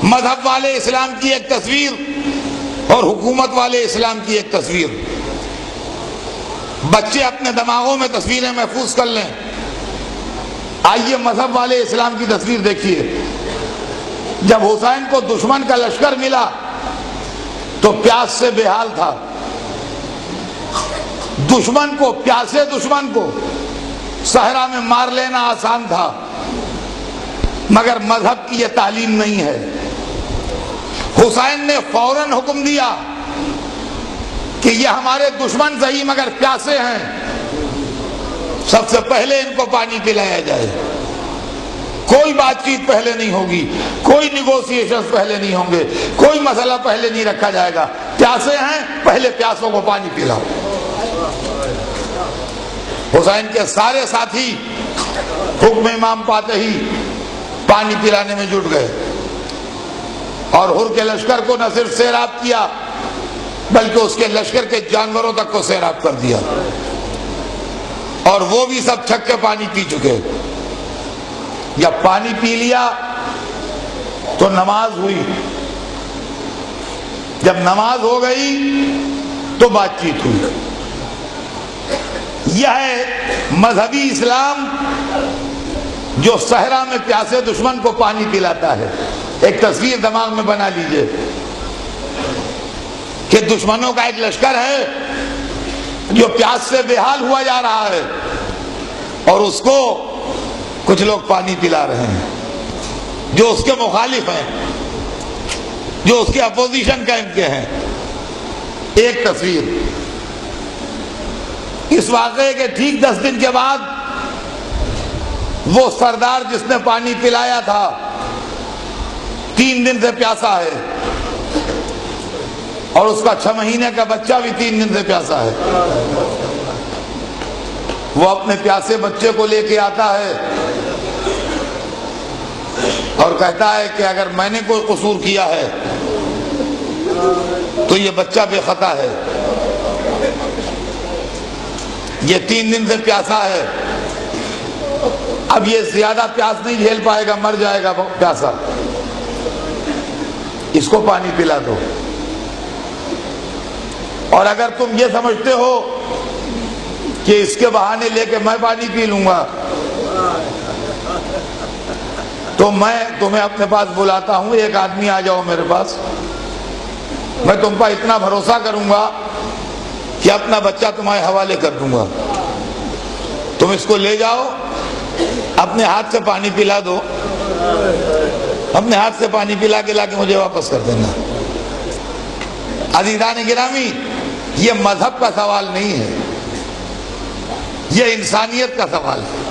مذہب والے اسلام کی ایک تصویر اور حکومت والے اسلام کی ایک تصویر. بچے اپنے دماغوں میں تصویریں محفوظ کر لیں. آئیے مذہب والے اسلام کی تصویر دیکھیے. جب حسین کو دشمن کا لشکر ملا تو پیاس سے بے حال تھا. دشمن کو، پیاسے دشمن کو صحرا میں مار لینا آسان تھا، مگر مذہب کی یہ تعلیم نہیں ہے. حسین نے فوراً حکم دیا کہ یہ ہمارے دشمن صحیح مگر پیاسے ہیں، سب سے پہلے ان کو پانی پلایا جائے. کوئی بات چیت پہلے نہیں ہوگی، کوئی نیگوسیشن پہلے نہیں ہوں گے، کوئی مسئلہ پہلے نہیں رکھا جائے گا. پیاسے ہیں، پہلے پیاسوں کو پانی پلاؤ. حسین کے سارے ساتھی حکم امام پاتے ہی پانی پلانے میں جٹ گئے اور حر کے لشکر کو نہ صرف سیراب کیا بلکہ اس کے لشکر کے جانوروں تک کو سیراب کر دیا، اور وہ بھی سب چھک کے پانی پی چکے. جب پانی پی لیا تو نماز ہوئی. جب نماز ہو گئی تو بات چیت ہوئی. یہ ہے مذہبی اسلام جو صحرا میں پیاسے دشمن کو پانی پلاتا ہے. ایک تصویر دماغ میں بنا لیجئے کہ دشمنوں کا ایک لشکر ہے جو پیاس سے بے حال ہوا جا رہا ہے اور اس کو کچھ لوگ پانی پلا رہے ہیں جو اس کے مخالف ہیں، جو اس کے اپوزیشن کیمپ کے ہیں. ایک تصویر. اس واقعے کے ٹھیک 10 دن کے بعد وہ سردار جس نے پانی پلایا تھا 3 دن سے پیاسا ہے، اور اس کا 6 مہینے کا بچہ بھی 3 دن سے پیاسا ہے. وہ اپنے پیاسے بچے کو لے کے آتا ہے اور کہتا ہے کہ اگر میں نے کوئی قصور کیا ہے تو یہ بچہ بے خطا ہے. یہ 3 دن سے پیاسا ہے، اب یہ زیادہ پیاس نہیں جھیل پائے گا، مر جائے گا پیاسا. اس کو پانی پلا دو. اور اگر تم یہ سمجھتے ہو کہ اس کے بہانے لے کے میں پانی پی لوں گا تو میں تمہیں اپنے پاس بلاتا ہوں، ایک آدمی آ جاؤ میرے پاس، میں تم پر اتنا بھروسہ کروں گا کہ اپنا بچہ تمہارے حوالے کر دوں گا. تم اس کو لے جاؤ، اپنے ہاتھ سے پانی پلا دو، اپنے ہاتھ سے پانی پلا کے لا کے مجھے واپس کر دینا. عزیزان گرامی، یہ مذہب کا سوال نہیں ہے، یہ انسانیت کا سوال ہے.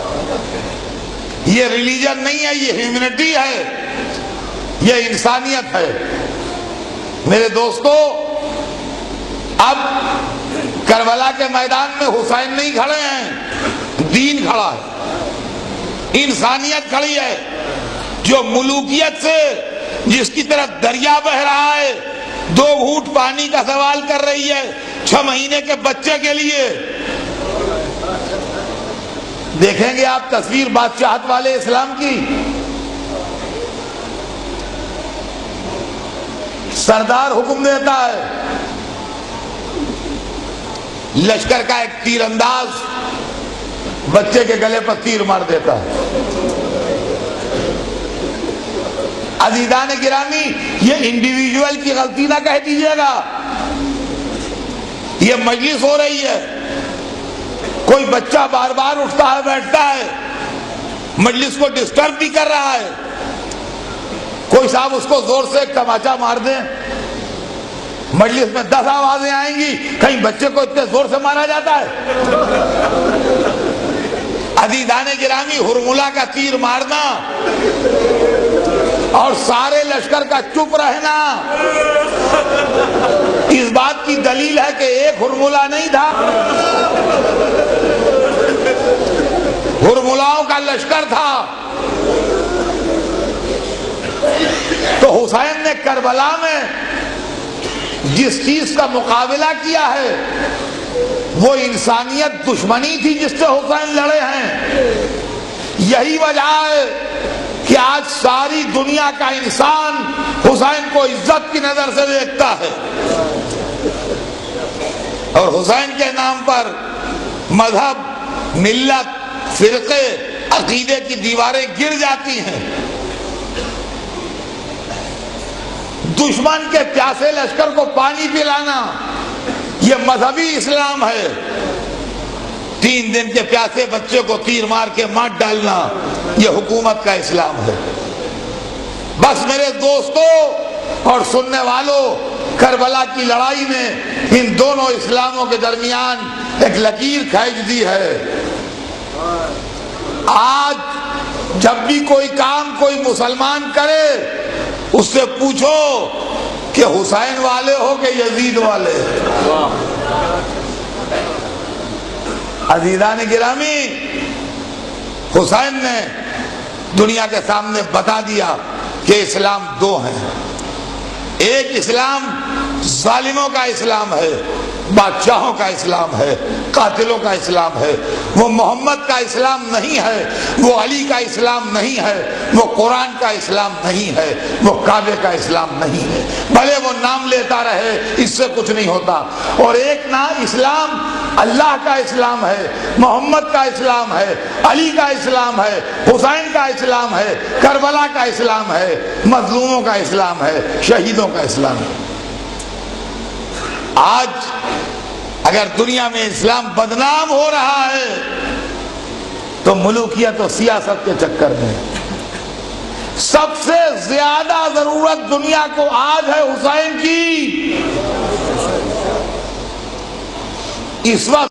یہ ریلیجن نہیں ہے، یہ ہیومنٹی ہے، یہ انسانیت ہے. میرے دوستو، اب کربلا کے میدان میں حسین نہیں کھڑے ہیں، دین کھڑا ہے، انسانیت کھڑی ہے جو ملوکیت سے جس کی طرف دریا بہ رہا ہے 2 گھونٹ پانی کا سوال کر رہی ہے 6 مہینے کے بچے کے لیے. دیکھیں گے آپ تصویر بادشاہت والے اسلام کی. سردار حکم دیتا ہے، لشکر کا ایک تیر انداز بچے کے گلے پر تیر مار دیتا ہے. عزیزان گرامی، یہ انڈیویجول کی غلطی نہ کہہ دیجیے گا، یہ مجلس ہو رہی ہے، کوئی بچہ بار بار اٹھتا ہے بیٹھتا ہے، مجلس کو ڈسٹرب بھی کر رہا ہے. کوئی صاحب اس کو زور سے ایک تماچا مار دیں، مجلس میں 10 آوازیں آئیں گی، کہیں بچے کو اتنے زور سے مارا جاتا ہے. عزیزان گرامی، ہرملا کا تیر مارنا اور سارے لشکر کا چپ رہنا اس بات کی دلیل ہے کہ ایک ہرملا نہیں تھا، ہرملاؤں کا لشکر تھا. تو حسین نے کربلا میں جس چیز کا مقابلہ کیا ہے وہ انسانیت دشمنی تھی جس سے حسین لڑے ہیں. یہی وجہ ہے کہ آج ساری دنیا کا انسان حسین کو عزت کی نظر سے دیکھتا ہے، اور حسین کے نام پر مذہب، ملت، فرقے، عقیدے کی دیواریں گر جاتی ہیں۔ دشمن کے پیاسے لشکر کو پانی پلانا یہ مذہبی اسلام ہے، 3 دن کے پیاسے بچے کو تیر مار کے مار ڈالنا یہ حکومت کا اسلام ہے۔ بس میرے دوستوں اور سننے والوں، کربلا کی لڑائی نے ان دونوں اسلاموں کے درمیان ایک لکیر کھینچ دی ہے۔ آج جب بھی کوئی کام کوئی مسلمان کرے اس سے پوچھو کہ حسین والے ہو کہ یزید والے۔ عزیزان گرامی، حسین نے دنیا کے سامنے بتا دیا کہ اسلام 2 ہیں۔ ایک اسلام ظالموں کا اسلام ہے، بادشاہوں کا اسلام ہے، قاتلوں کا اسلام ہے۔ وہ محمد کا اسلام نہیں ہے، وہ علی کا اسلام نہیں ہے، وہ قرآن کا اسلام نہیں ہے، وہ کعبے کا اسلام نہیں ہے، بھلے وہ نام لیتا رہے، اس سے کچھ نہیں ہوتا۔ اور ایک نا اسلام اللہ کا اسلام ہے، محمد کا اسلام ہے، علی کا اسلام ہے، حسین کا اسلام ہے، کربلا کا اسلام ہے، مظلوموں کا اسلام ہے، شہیدوں کا اسلام ہے۔ آج اگر دنیا میں اسلام بدنام ہو رہا ہے تو ملوکیت و سیاست کے چکر میں۔ سب سے زیادہ ضرورت دنیا کو آج ہے حسین کی۔ اس وقت